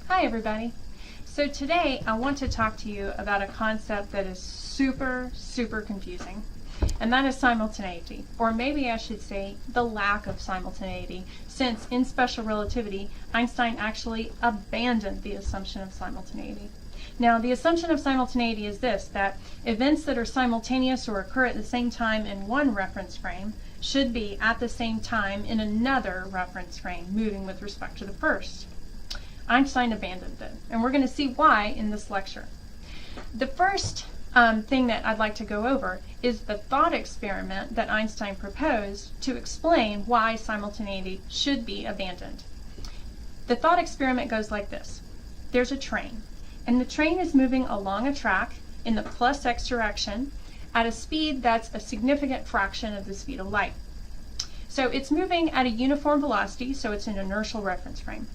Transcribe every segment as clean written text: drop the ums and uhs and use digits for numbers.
Hi everybody. So today I want to talk to you about a concept that is super confusing, and that is simultaneity, or maybe I should say the lack of simultaneity, since in special relativity Einstein actually abandoned the assumption of simultaneity. Now the assumption of simultaneity is this, that events that are simultaneous or occur at the same time in one reference frame should be at the same time in another reference frame, moving with respect to the first. Einstein abandoned it, and we're going to see why in this lecture. The first thing that I'd like to go over is the thought experiment that Einstein proposed to explain why simultaneity should be abandoned. The thought experiment goes like this. There's a train, and the train is moving along a track in the plus x direction at a speed that's a significant fraction of the speed of light. So it's moving at a uniform velocity, so it's an inertial reference frame.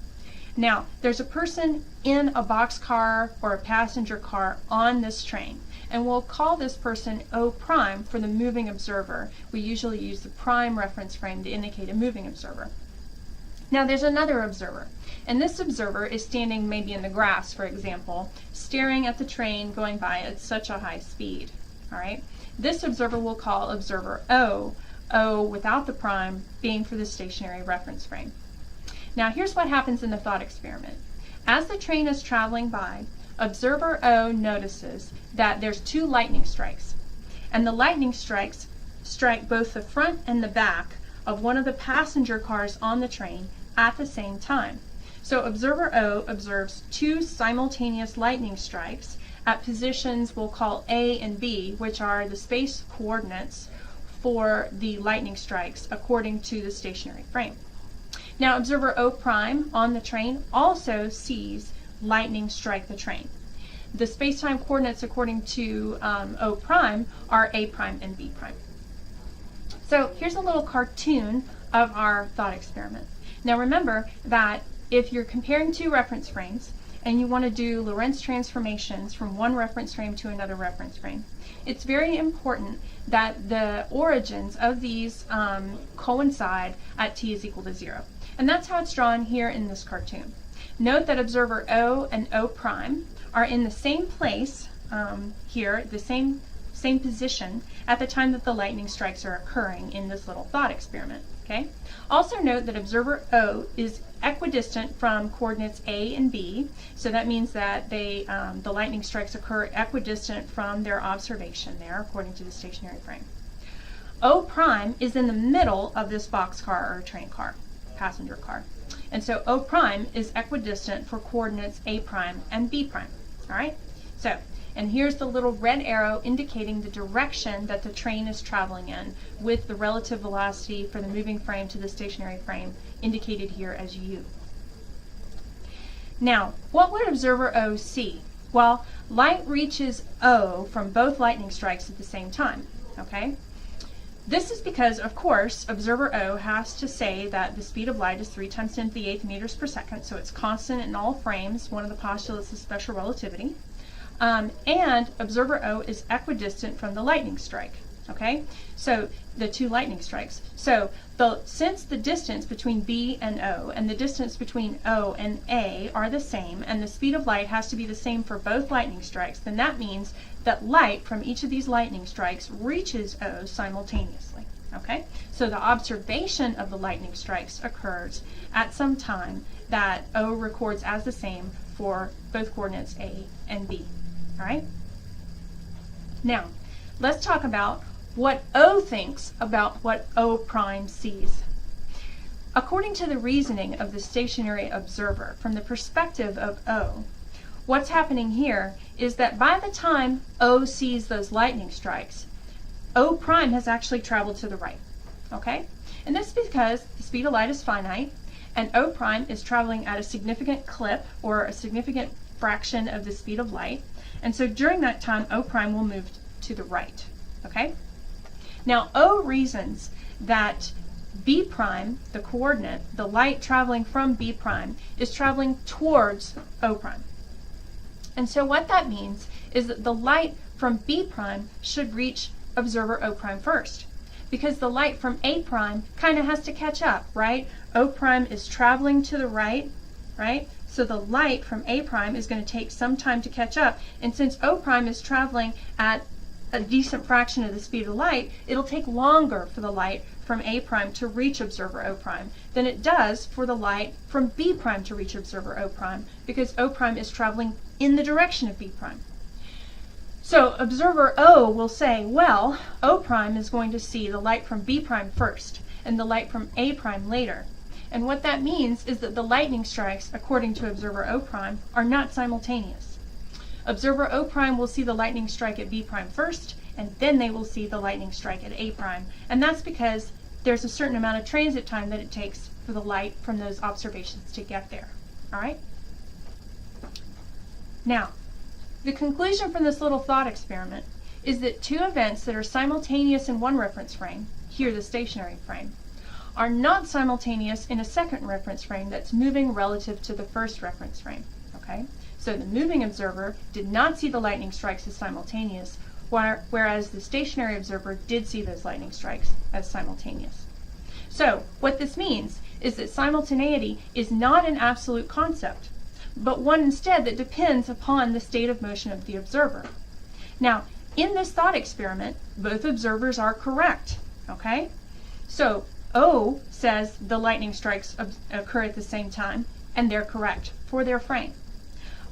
Now, there's a person in a boxcar or a passenger car on this train, and we'll call this person O prime for the moving observer. We usually use the prime reference frame to indicate a moving observer. Now, there's another observer, and this observer is standing maybe in the grass, for example, staring at the train going by at such a high speed. All right? This observer we'll call observer O, O without the prime being for the stationary reference frame. Now here's what happens in the thought experiment. As the train is traveling by, observer O notices that there's two lightning strikes, and the lightning strikes strike both the front and the back of one of the passenger cars on the train at the same time. So observer O observes two simultaneous lightning strikes at positions we'll call A and B, which are the space coordinates for the lightning strikes according to the stationary frame. Now observer O prime on the train also sees lightning strike the train. The space-time coordinates according to O prime are A prime and B prime. So here's a little cartoon of our thought experiment. Now remember that if you're comparing two reference frames and you want to do Lorentz transformations from one reference frame to another reference frame, it's very important that the origins of these coincide at t is equal to 0. And that's how it's drawn here in this cartoon. Note that observer O and O prime are in the same place here, the same position at the time that the lightning strikes are occurring in this little thought experiment. Okay? Also note that observer O is equidistant from coordinates A and B, so that means that the lightning strikes occur equidistant from their observation there according to the stationary frame. O prime is in the middle of this boxcar or train car, passenger car. And so O prime is equidistant for coordinates A prime and B prime. All right? So, and here's the little red arrow indicating the direction that the train is traveling in with the relative velocity for the moving frame to the stationary frame indicated here as U. Now, what would observer O see? Well, light reaches O from both lightning strikes at the same time. Okay? This is because, of course, observer O has to say that the speed of light is 3 times 10 to the 8th meters per second, so it's constant in all frames, one of the postulates of special relativity. And observer O is equidistant from the lightning strike. Okay? So the two lightning strikes. So since the distance between B and O and the distance between O and A are the same, and the speed of light has to be the same for both lightning strikes, then that means that light from each of these lightning strikes reaches O simultaneously. Okay? So the observation of the lightning strikes occurs at some time that O records as the same for both coordinates A and B. All right? Now, let's talk about what O thinks about what O prime sees. According to the reasoning of the stationary observer, from the perspective of O, what's happening here is that by the time O sees those lightning strikes, O prime has actually traveled to the right. Okay? And this is because the speed of light is finite, and O prime is traveling at a significant clip, or a significant fraction of the speed of light. And so during that time, O prime will move to the right. Okay? Now, O reasons that B prime, the coordinate, the light traveling from B prime, is traveling towards O prime. And so what that means is that the light from B prime should reach observer O prime first, because the light from A prime kind of has to catch up, right? O prime is traveling to the right, right? So the light from A prime is going to take some time to catch up, and since O prime is traveling at a decent fraction of the speed of light, it'll take longer for the light from A prime to reach observer O prime than it does for the light from B prime to reach observer O prime, because O prime is traveling in the direction of B prime. So observer O will say, well, O prime is going to see the light from B prime first and the light from A prime later. And what that means is that the lightning strikes, according to observer O prime, are not simultaneous. Observer O prime will see the lightning strike at B prime first, and then they will see the lightning strike at A prime. And that's because there's a certain amount of transit time that it takes for the light from those observations to get there. All right? Now, the conclusion from this little thought experiment is that two events that are simultaneous in one reference frame, here the stationary frame, are not simultaneous in a second reference frame that's moving relative to the first reference frame. Okay? So the moving observer did not see the lightning strikes as simultaneous, whereas the stationary observer did see those lightning strikes as simultaneous. So what this means is that simultaneity is not an absolute concept, but one instead that depends upon the state of motion of the observer. Now, in this thought experiment, both observers are correct. Okay? So O says the lightning strikes occur at the same time, and they're correct for their frame.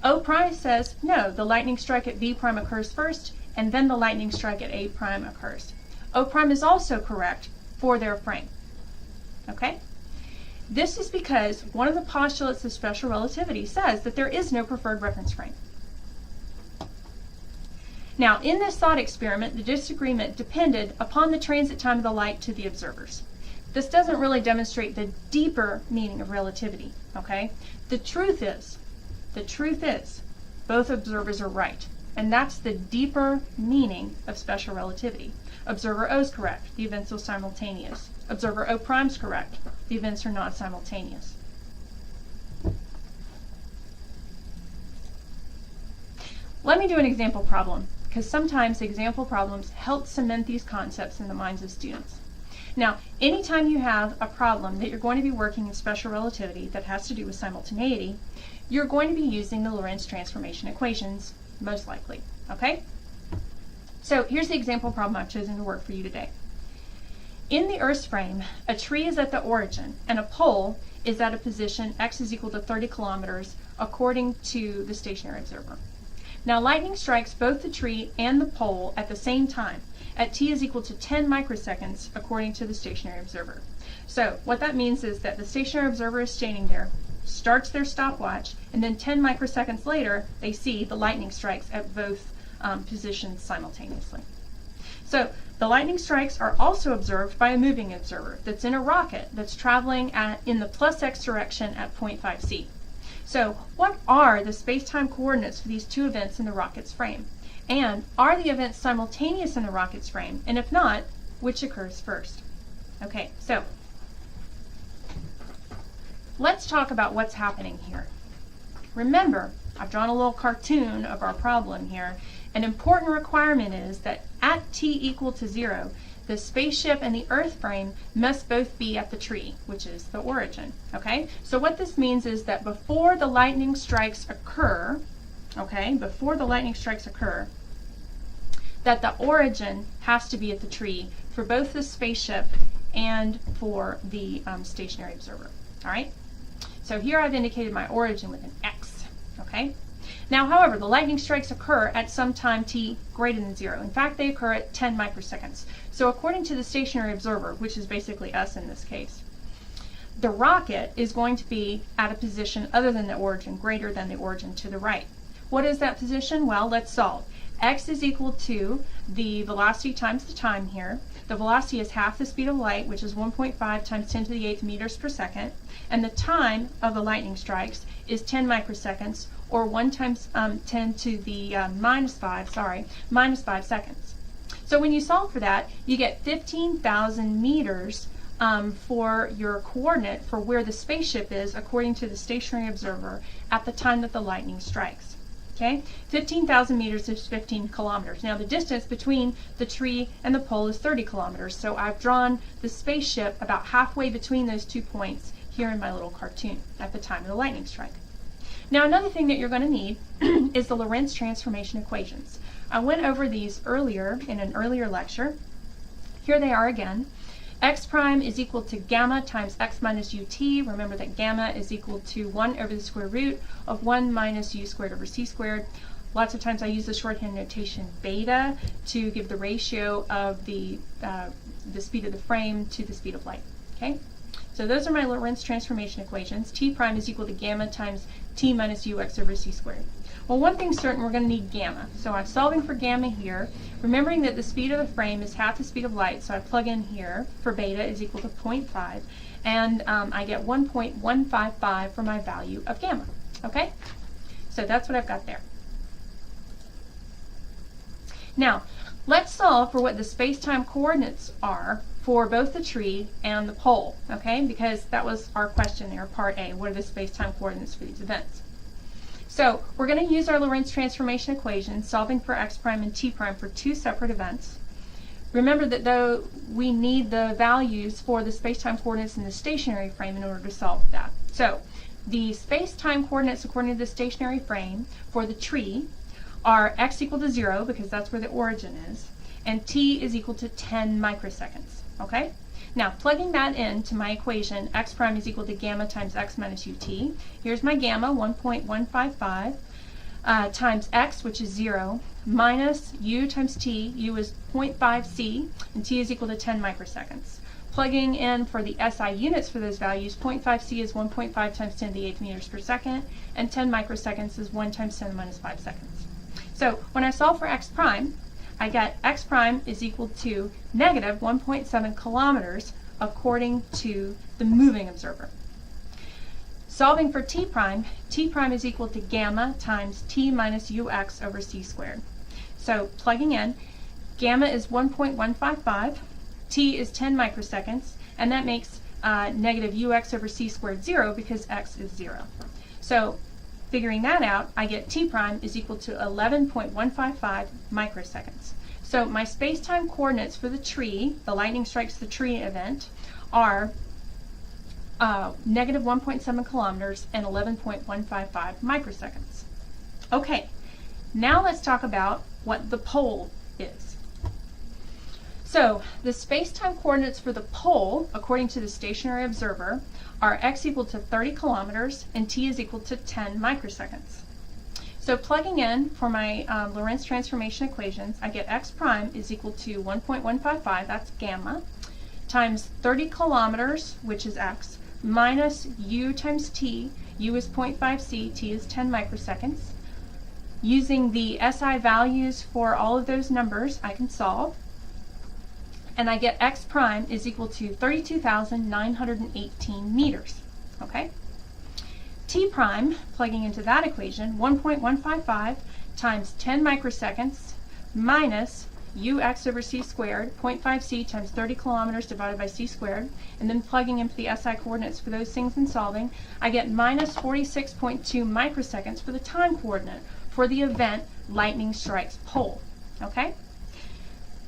O prime says, no, the lightning strike at B prime occurs first, and then the lightning strike at A prime occurs. O prime is also correct for their frame. Okay? This is because one of the postulates of special relativity says that there is no preferred reference frame. Now, in this thought experiment, the disagreement depended upon the transit time of the light to the observers. This doesn't really demonstrate the deeper meaning of relativity, okay? The truth is, both observers are right, and that's the deeper meaning of special relativity. Observer O is correct, the events are simultaneous. Observer O prime is correct, the events are not simultaneous. Let me do an example problem, because sometimes example problems help cement these concepts in the minds of students. Now, anytime you have a problem that you're going to be working in special relativity that has to do with simultaneity, you're going to be using the Lorentz Transformation equations, most likely. Okay? So here's the example problem I've chosen to work for you today. In the Earth's frame, a tree is at the origin, and a pole is at a position x is equal to 30 kilometers according to the stationary observer. Now, lightning strikes both the tree and the pole at the same time, at t is equal to 10 microseconds according to the stationary observer. So what that means is that the stationary observer is standing there, starts their stopwatch, and then 10 microseconds later, they see the lightning strikes at both positions simultaneously. So the lightning strikes are also observed by a moving observer that's in a rocket that's traveling in the plus x direction at 0.5 c. So what are the space-time coordinates for these two events in the rocket's frame? And are the events simultaneous in the rocket's frame? And if not, which occurs first? Okay, so let's talk about what's happening here. Remember, I've drawn a little cartoon of our problem here. An important requirement is that at t equal to 0, the spaceship and the Earth frame must both be at the tree, which is the origin. Okay? So what this means is that before the lightning strikes occur, that the origin has to be at the tree for both the spaceship and for the stationary observer. All right? So here I've indicated my origin with an x. Okay? Now, however, the lightning strikes occur at some time t greater than 0. In fact, they occur at 10 microseconds. So according to the stationary observer, which is basically us in this case, the rocket is going to be at a position other than the origin, greater than the origin to the right. What is that position? Well, let's solve. X is equal to the velocity times the time here. The velocity is half the speed of light, which is 1.5 times 10 to the 8th meters per second. And the time of the lightning strikes is 10 microseconds, or 1 times 10 to the minus 5 seconds. So when you solve for that, you get 15,000 meters for your coordinate for where the spaceship is according to the stationary observer at the time that the lightning strikes. Okay? 15,000 meters is 15 kilometers. Now the distance between the tree and the pole is 30 kilometers, so I've drawn the spaceship about halfway between those 2 points here in my little cartoon at the time of the lightning strike. Now another thing that you're going to need is the Lorentz Transformation equations. I went over these earlier in an earlier lecture. Here they are again. X prime is equal to gamma times x minus ut. Remember that gamma is equal to 1 over the square root of 1 minus u squared over c squared. Lots of times I use the shorthand notation beta to give the ratio of the speed of the frame to the speed of light. Okay? So those are my Lorentz transformation equations. T prime is equal to gamma times t minus ux over c squared. Well, one thing's certain, we're going to need gamma. So I'm solving for gamma here, remembering that the speed of the frame is half the speed of light, so I plug in here for beta is equal to 0.5, and I get 1.155 for my value of gamma. Okay? So that's what I've got there. Now, let's solve for what the space-time coordinates are for both the tree and the pole, okay? Because that was our question there, part A. What are the space-time coordinates for these events? So we're going to use our Lorentz transformation equation, solving for x prime and t prime for two separate events. Remember that though we need the values for the space-time coordinates in the stationary frame in order to solve that. So the space-time coordinates according to the stationary frame for the tree are x equal to 0, because that's where the origin is, and t is equal to 10 microseconds. Okay? Now, plugging that into my equation, x prime is equal to gamma times x minus ut. Here's my gamma, 1.155, times x, which is 0, minus u times t. U is 0.5c, and t is equal to 10 microseconds. Plugging in for the SI units for those values, 0.5c is 1.5 times 10 to the 8th meters per second, and 10 microseconds is 1 times 10 to the minus 5 seconds. So when I solve for x prime, I get x prime is equal to negative 1.7 kilometers according to the moving observer. Solving for t prime is equal to gamma times t minus ux over c squared. So plugging in, gamma is 1.155, t is 10 microseconds, and that makes negative ux over c squared 0 because x is 0. So figuring that out, I get t prime is equal to 11.155 microseconds. So my space-time coordinates for the tree, the lightning strikes the tree event, are negative 1.7 kilometers and 11.155 microseconds. Okay, now let's talk about what the pole is. So the space-time coordinates for the pole, according to the stationary observer, are x equal to 30 kilometers and t is equal to 10 microseconds. So plugging in for my Lorentz transformation equations, I get x prime is equal to 1.155, that's gamma, times 30 kilometers, which is x, minus u times t. U is 0.5c, t is 10 microseconds. Using the SI values for all of those numbers, I can solve. And I get x prime is equal to 32,918 meters. Okay? T prime, plugging into that equation, 1.155 times 10 microseconds minus ux over c squared, 0.5c times 30 kilometers divided by c squared, and then plugging into the SI coordinates for those things and solving, I get minus 46.2 microseconds for the time coordinate for the event lightning strikes pole. Okay?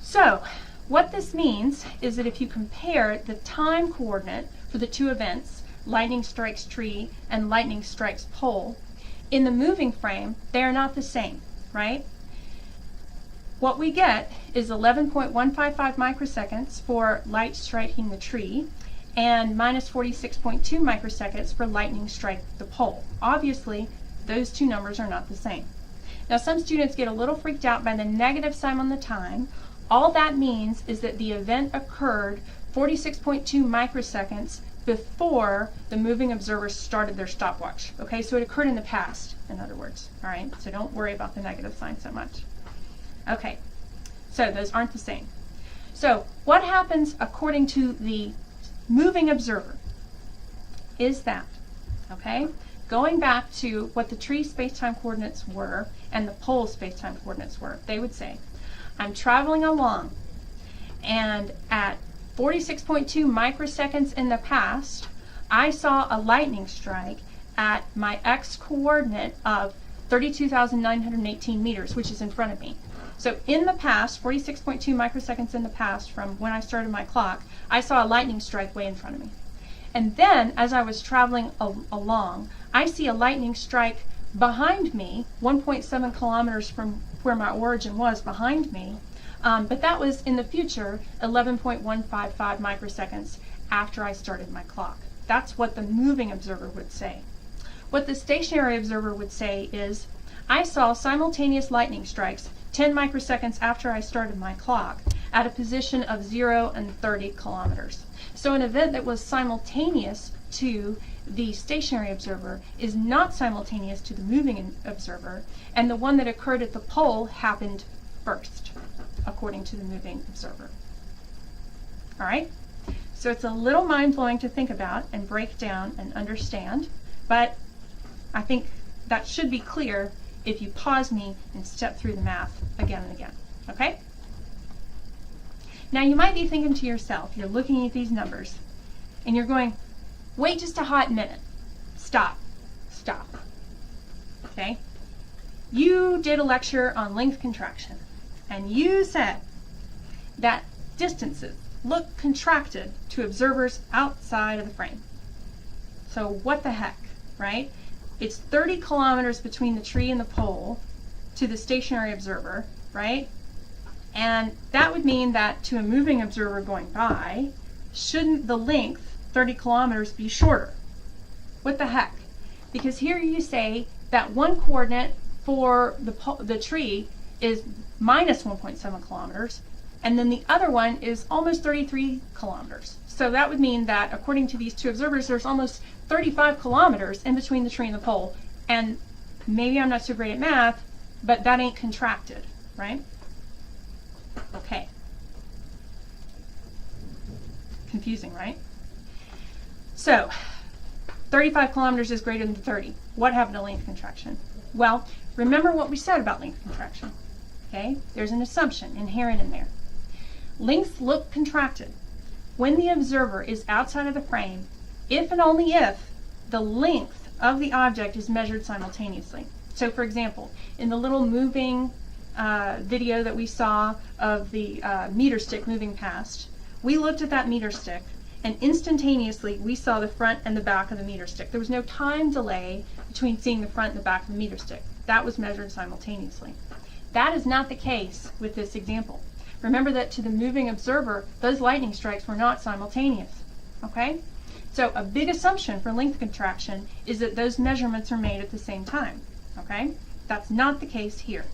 So, what this means is that if you compare the time coordinate for the two events, lightning strikes tree and lightning strikes pole, in the moving frame, they are not the same, right? What we get is 11.155 microseconds for light striking the tree and minus 46.2 microseconds for lightning strike the pole. Obviously, those two numbers are not the same. Now, some students get a little freaked out by the negative sign on the time. All that means is that the event occurred 46.2 microseconds before the moving observers started their stopwatch. Okay, so it occurred in the past, in other words. All right, so don't worry about the negative sign so much. Okay, so those aren't the same. So what happens according to the moving observer is that, okay, going back to what the tree space-time coordinates were and the pole space-time coordinates were, they would say, I'm traveling along, and at 46.2 microseconds in the past, I saw a lightning strike at my x coordinate of 32,918 meters, which is in front of me. So in the past, 46.2 microseconds in the past from when I started my clock, I saw a lightning strike way in front of me. And then, as I was traveling along, I see a lightning strike behind me, 1.7 kilometers from where my origin was behind me, but that was in the future 11.155 microseconds after I started my clock. That's what the moving observer would say. What the stationary observer would say is, I saw simultaneous lightning strikes 10 microseconds after I started my clock at a position of 0 and 30 kilometers. So an event that was simultaneous to the stationary observer is not simultaneous to the moving observer, and the one that occurred at the pole happened first, according to the moving observer. All right? So it's a little mind-blowing to think about and break down and understand, but I think that should be clear if you pause me and step through the math again and again. Okay? Now you might be thinking to yourself, you're looking at these numbers, and you're going, wait just a hot minute. Stop. Stop. Okay? You did a lecture on length contraction, and you said that distances look contracted to observers outside of the frame. So what the heck, right? It's 30 kilometers between the tree and the pole to the stationary observer, right? And that would mean that to a moving observer going by, shouldn't the length, 30 kilometers, be shorter? What the heck? Because here you say that one coordinate for the tree is minus 1.7 kilometers, and then the other one is almost 33 kilometers. So that would mean that according to these two observers, there's almost 35 kilometers in between the tree and the pole. And maybe I'm not so great at math, but that ain't contracted, right? Okay. Confusing, right? So 35 kilometers is greater than 30. What happened to length contraction? Well, remember what we said about length contraction. Okay? There's an assumption inherent in there. Lengths look contracted when the observer is outside of the frame, if and only if the length of the object is measured simultaneously. So for example, in the little moving video that we saw of the meter stick moving past, we looked at that meter stick and instantaneously we saw the front and the back of the meter stick. There was no time delay between seeing the front and the back of the meter stick. That was measured simultaneously. That is not the case with this example. Remember that to the moving observer, those lightning strikes were not simultaneous. Okay? So a big assumption for length contraction is that those measurements are made at the same time. Okay? That's not the case here.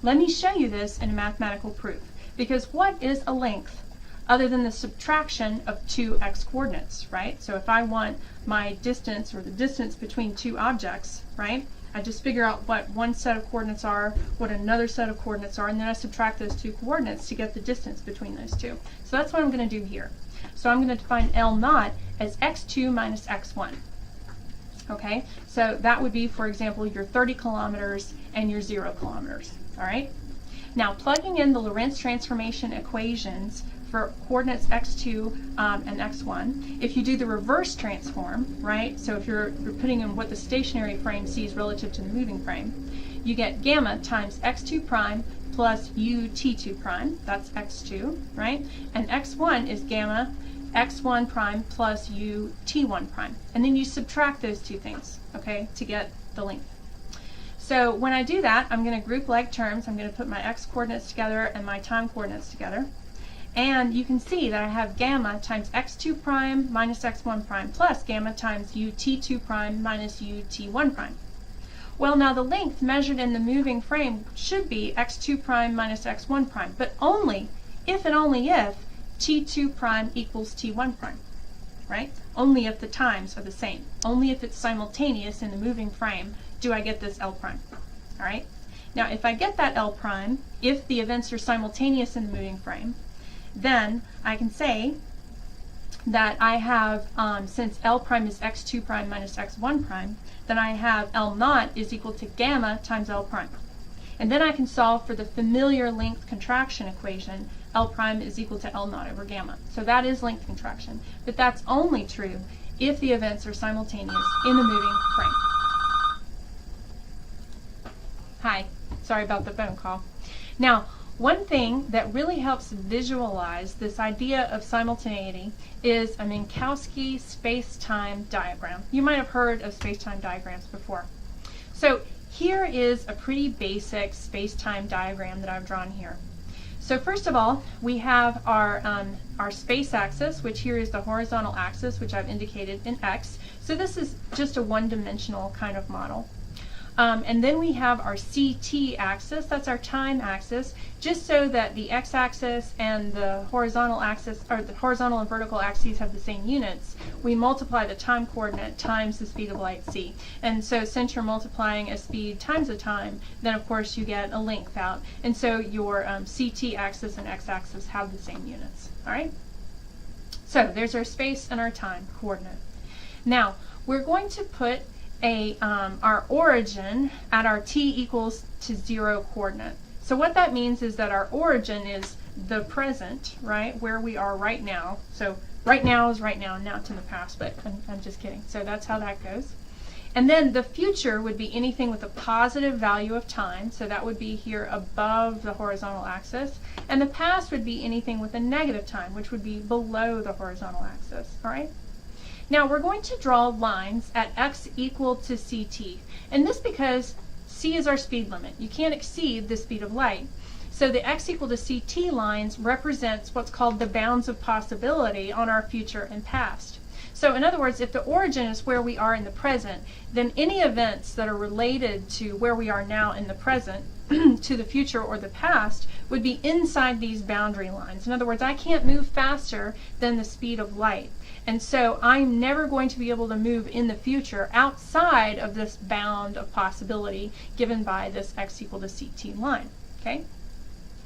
Let me show you this in a mathematical proof. Because what is a length other than the subtraction of two x coordinates, right? So if I want my distance or the distance between two objects, right? I just figure out what one set of coordinates are, what another set of coordinates are, and then I subtract those two coordinates to get the distance between those two. So that's what I'm going to do here. So I'm going to define L naught as x2 minus x1. Okay, so that would be, for example, your 30 kilometers and your 0 kilometers. All right. Now plugging in the Lorentz transformation equations for coordinates x2 and x1, if you do the reverse transform, right, so if you're putting in what the stationary frame sees relative to the moving frame, you get gamma times x2 prime plus ut2 prime, that's x2, right, and x1 is gamma x1 prime plus ut1 prime, and then you subtract those two things, okay, to get the length. So when I do that, I'm going to group like terms. I'm going to put my x coordinates together and my time coordinates together. And you can see that I have gamma times x2 prime minus x1 prime plus gamma times ut2 prime minus ut1 prime. Well, now the length measured in the moving frame should be x2 prime minus x1 prime, but only if and only if t2 prime equals t1 prime, right? Only if the times are the same. Only if it's simultaneous in the moving frame do I get this L prime, all right? Now, if I get that L prime, if the events are simultaneous in the moving frame, then I can say that I have, since L prime is x2 prime minus x1 prime, then I have L naught is equal to gamma times L prime. And then I can solve for the familiar length contraction equation, L prime is equal to L naught over gamma. So that is length contraction. But that's only true if the events are simultaneous in the moving frame. Hi, sorry about the phone call. Now, one thing that really helps visualize this idea of simultaneity is a Minkowski space-time diagram. You might have heard of space-time diagrams before. So here is a pretty basic space-time diagram that I've drawn here. So first of all, we have our space axis, which here is the horizontal axis, which I've indicated in X. So this is just a one-dimensional kind of model. And then we have our CT axis, that's our time axis, just so that the x-axis and the horizontal axis, or the horizontal and vertical axes have the same units. We multiply the time coordinate times the speed of light c. And so since you're multiplying a speed times a time, then of course you get a length out. And so your CT axis and x-axis have the same units. All right? So there's our space and our time coordinate. Now, we're going to put our origin at our t equals to 0 coordinate. So what that means is that our origin is the present, right, where we are right now. So right now is right now, not in the past, but I'm just kidding. So that's how that goes. And then the future would be anything with a positive value of time. So that would be here above the horizontal axis. And the past would be anything with a negative time, which would be below the horizontal axis. All right? Now we're going to draw lines at x equal to ct, and this because c is our speed limit. You can't exceed the speed of light. So the x equal to ct lines represents what's called the bounds of possibility on our future and past. So in other words, if the origin is where we are in the present, then any events that are related to where we are now in the present to the future or the past would be inside these boundary lines. In other words, I can't move faster than the speed of light. And so I'm never going to be able to move in the future outside of this bound of possibility given by this x equal to ct line. Okay?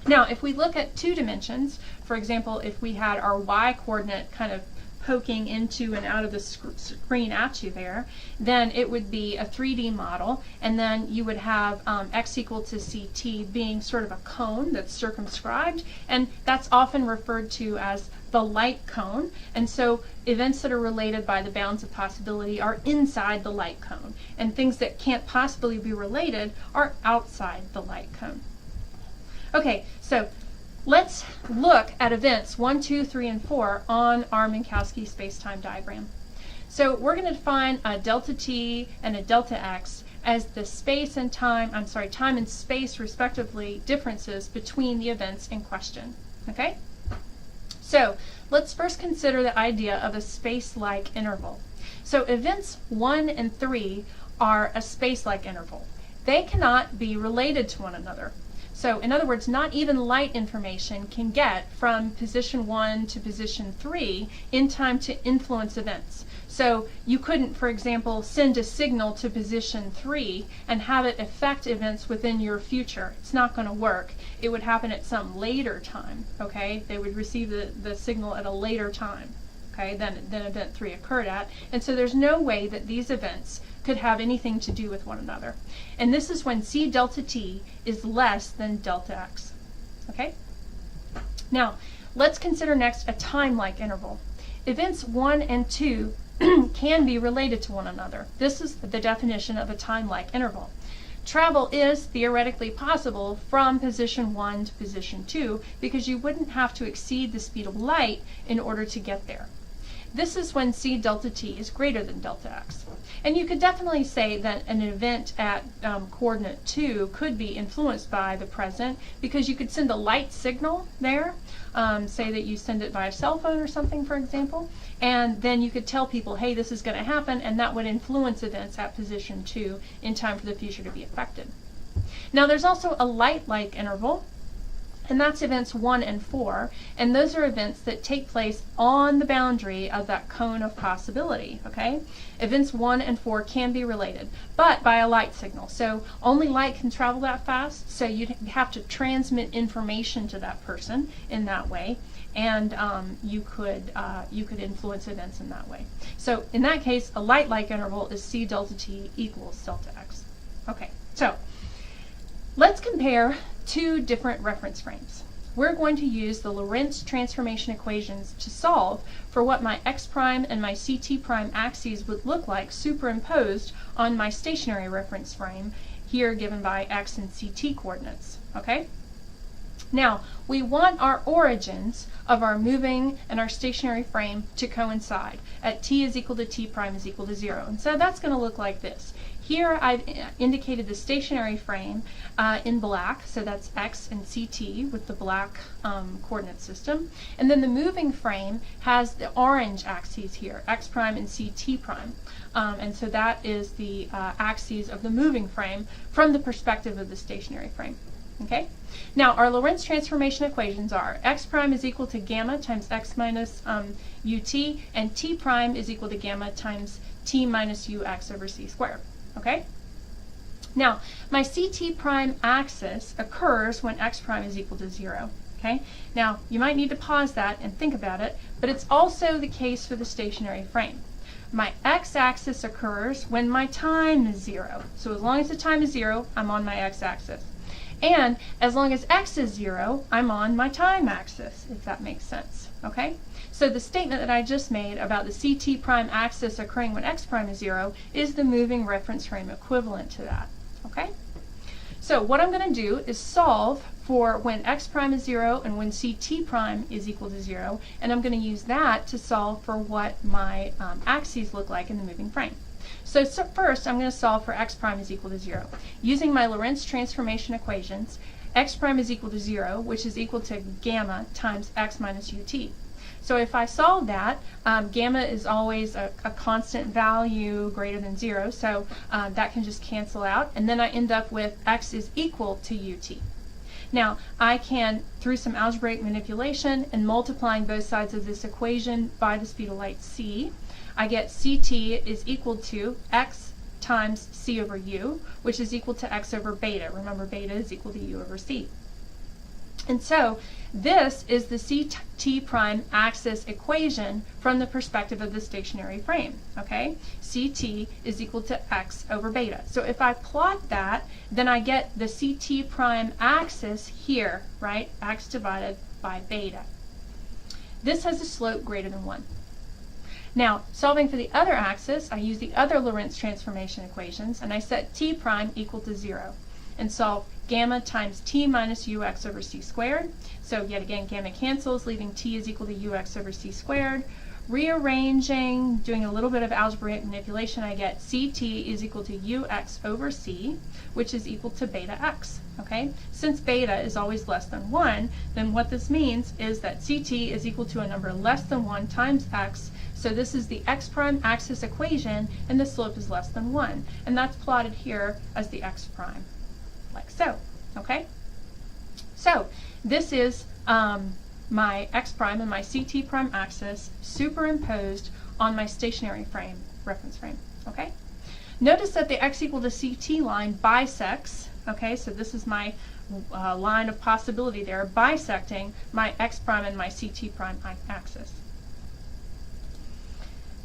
Now, if we look at 2 dimensions, for example, if we had our y coordinate kind of poking into and out of the screen at you there, then it would be a 3D model, and then you would have x equal to ct being sort of a cone that's circumscribed, and that's often referred to as the light cone. And so events that are related by the bounds of possibility are inside the light cone, and things that can't possibly be related are outside the light cone. Okay, so let's look at events 1, 2, 3, and 4 on our Minkowski space-time diagram. So we're going to define a delta t and a delta x as the space and time, time and space respectively, differences between the events in question. Okay? So let's first consider the idea of a space-like interval. So events 1 and 3 are a space-like interval. They cannot be related to one another. So in other words, not even light information can get from position 1 to position 3 in time to influence events. So you couldn't, for example, send a signal to position 3 and have it affect events within your future. It's not going to work. It would happen at some later time, okay? They would receive the signal at a later time, okay, than event 3 occurred at. And so there's no way that these events could have anything to do with one another. And this is when c delta t is less than delta x. Okay? Now, let's consider next a time-like interval. Events 1 and 2 can be related to one another. This is the definition of a time-like interval. Travel is theoretically possible from position 1 to position 2 because you wouldn't have to exceed the speed of light in order to get there. This is when c delta t is greater than delta x. And you could definitely say that an event at coordinate 2 could be influenced by the present because you could send a light signal there, say that you send it via cell phone or something, for example, and then you could tell people, hey, this is going to happen, and that would influence events at position 2 in time for the future to be affected. Now there's also a light-like interval, and that's events 1 and 4, and those are events that take place on the boundary of that cone of possibility, okay? Events 1 and 4 can be related, but by a light signal. So only light can travel that fast, so you'd have to transmit information to that person in that way, and you could influence events in that way. So in that case, a light-like interval is c delta t equals delta x. Okay, so let's compare 2 different reference frames. We're going to use the Lorentz Transformation equations to solve for what my x prime and my ct prime axes would look like superimposed on my stationary reference frame, here given by x and ct coordinates. Okay? Now, we want our origins of our moving and our stationary frame to coincide at t is equal to t prime is equal to 0. And so that's going to look like this. here I've indicated the stationary frame in black, so that's x and ct with the black coordinate system. And then the moving frame has the orange axes here, x prime and ct prime. And so that is the axes of the moving frame from the perspective of the stationary frame. Okay? Now, our Lorentz transformation equations are x prime is equal to gamma times x minus ut, and t prime is equal to gamma times t minus ux over c squared. Okay? Now, my ct prime axis occurs when x prime is equal to 0. Okay? Now, you might need to pause that and think about it, but it's also the case for the stationary frame. My x-axis occurs when my time is 0. So as long as the time is 0, I'm on my x-axis. And as long as x is 0, I'm on my time axis, if that makes sense. Okay? So the statement that I just made about the ct prime axis occurring when x prime is 0 is the moving reference frame equivalent to that. Okay? So what I'm going to do is solve for when x prime is 0 and when ct prime is equal to 0, and I'm going to use that to solve for what my axes look like in the moving frame. So first I'm going to solve for x prime is equal to 0. Using my Lorentz transformation equations, x prime is equal to 0, which is equal to gamma times x minus ut. So if I solve that, gamma is always a constant value greater than 0, so that can just cancel out, and then I end up with x is equal to ut. Now, I can, through some algebraic manipulation and multiplying both sides of this equation by the speed of light c, I get ct is equal to x times c over u, which is equal to x over beta. Remember, beta is equal to u over c. And so this is the ct prime axis equation from the perspective of the stationary frame. Okay? ct is equal to x over beta. So if I plot that, then I get the ct prime axis here, right? X divided by beta. This has a slope greater than 1. Now, solving for the other axis, I use the other Lorentz transformation equations, and I set t prime equal to 0, and solve gamma times t minus ux over c squared. So yet again, gamma cancels, leaving t is equal to ux over c squared. Rearranging, doing a little bit of algebraic manipulation, I get ct is equal to ux over c, which is equal to beta x. Okay? Since beta is always less than 1, then what this means is that ct is equal to a number less than 1 times x. So this is the x prime axis equation, and the slope is less than 1. And that's plotted here as the x prime, like so. Okay? So this is my x prime and my ct prime axis superimposed on my stationary frame, reference frame. Okay? Notice that the x equal to ct line bisects. Okay, so this is my line of possibility there, bisecting my x prime and my ct prime axis.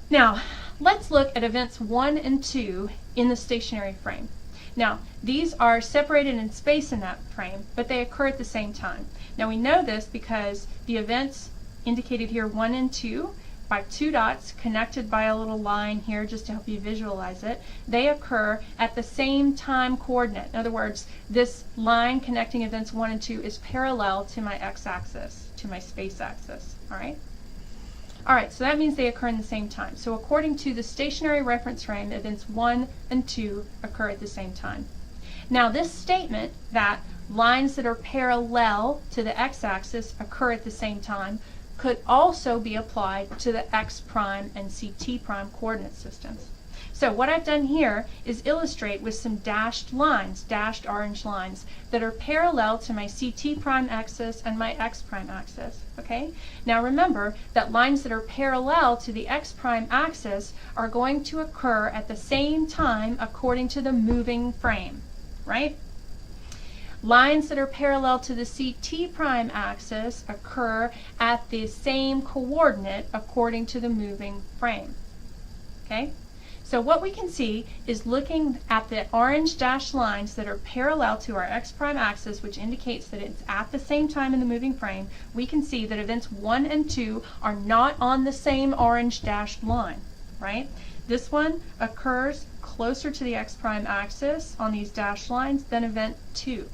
Now, let's look at events 1 and 2 in the stationary frame. Now, these are separated in space in that frame, but they occur at the same time. Now, we know this because the events indicated here, 1 and 2, by 2 dots connected by a little line here just to help you visualize it, they occur at the same time coordinate. In other words, this line connecting events 1 and 2 is parallel to my x-axis, to my space axis. All right? All right, so that means they occur in the same time. So according to the stationary reference frame, events 1 and 2 occur at the same time. Now, this statement that lines that are parallel to the x-axis occur at the same time could also be applied to the x prime and ct prime coordinate systems. So what I've done here is illustrate with some dashed lines, dashed orange lines, that are parallel to my ct prime axis and my x prime axis. Okay? Now remember that lines that are parallel to the x prime axis are going to occur at the same time according to the moving frame, right? Lines that are parallel to the ct prime axis occur at the same coordinate according to the moving frame. Okay? So what we can see is looking at the orange dashed lines that are parallel to our x prime axis, which indicates that it's at the same time in the moving frame, we can see that events 1 and 2 are not on the same orange dashed line, right? This one occurs closer to the x prime axis on these dashed lines than event 2.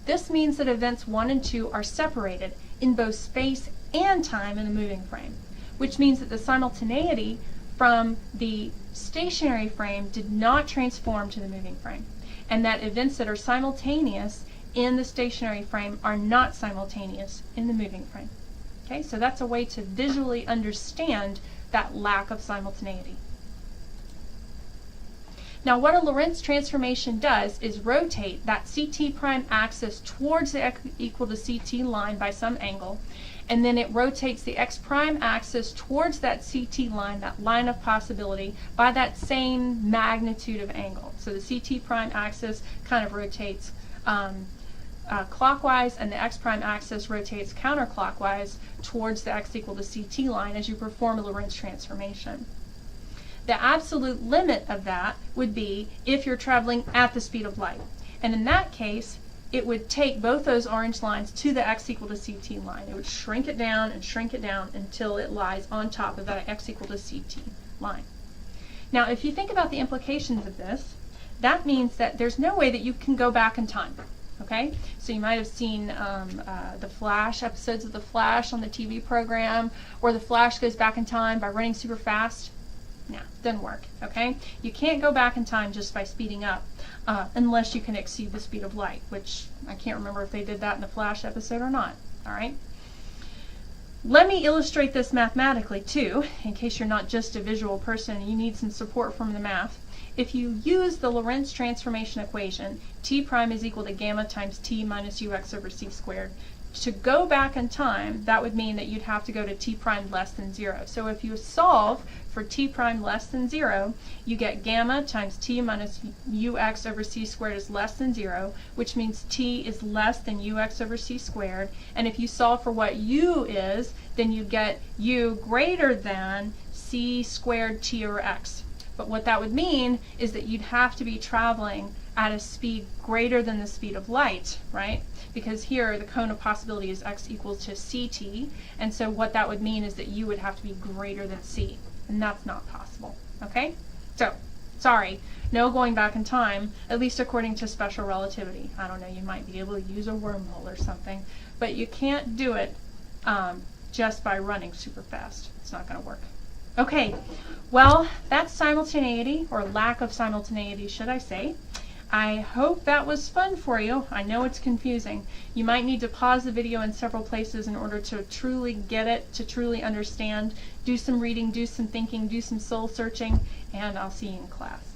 This means that events 1 and 2 are separated in both space and time in the moving frame, which means that the simultaneity from the stationary frame did not transform to the moving frame, and that events that are simultaneous in the stationary frame are not simultaneous in the moving frame. Okay, so that's a way to visually understand that lack of simultaneity. Now what a Lorentz transformation does is rotate that CT prime axis towards the x equal to CT line by some angle, and then it rotates the x prime axis towards that CT line, that line of possibility, by that same magnitude of angle. So the CT prime axis kind of rotates clockwise, and the x prime axis rotates counterclockwise towards the x equal to CT line as you perform a Lorentz transformation. The absolute limit of that would be if you're traveling at the speed of light. And in that case, it would take both those orange lines to the x equal to CT line. It would shrink it down until it lies on top of that x equal to CT line. Now, if you think about the implications of this, that means that there's no way that you can go back in time. Okay, so you might have seen the Flash, episodes of the Flash on the TV program, where the Flash goes back in time by running super fast. No, doesn't work. Okay, you can't go back in time just by speeding up unless you can exceed the speed of light, which I can't remember if they did that in the Flash episode or not. All right. Let me illustrate this mathematically too, in case you're not just a visual person and you need some support from the math. If you use the Lorentz transformation equation, t prime is equal to gamma times t minus ux over c squared. To go back in time, that would mean that you'd have to go to t prime less than 0. So if you solve for t prime less than 0, you get gamma times t minus ux over c squared is less than 0, which means t is less than ux over c squared. And if you solve for what u is, then you get u greater than c squared t over x. But what that would mean is that you'd have to be traveling at a speed greater than the speed of light, right? Because here the cone of possibility is x equals to ct, and so what that would mean is that u would have to be greater than c, and that's not possible, okay? So, sorry, no going back in time, at least according to special relativity. I don't know, you might be able to use a wormhole or something, but you can't do it just by running super fast. It's not going to work. Okay, well, that's simultaneity, or lack of simultaneity, should I say. I hope that was fun for you. I know it's confusing. You might need to pause the video in several places in order to truly get it, to truly understand. Do some reading, do some thinking, do some soul searching, and I'll see you in class.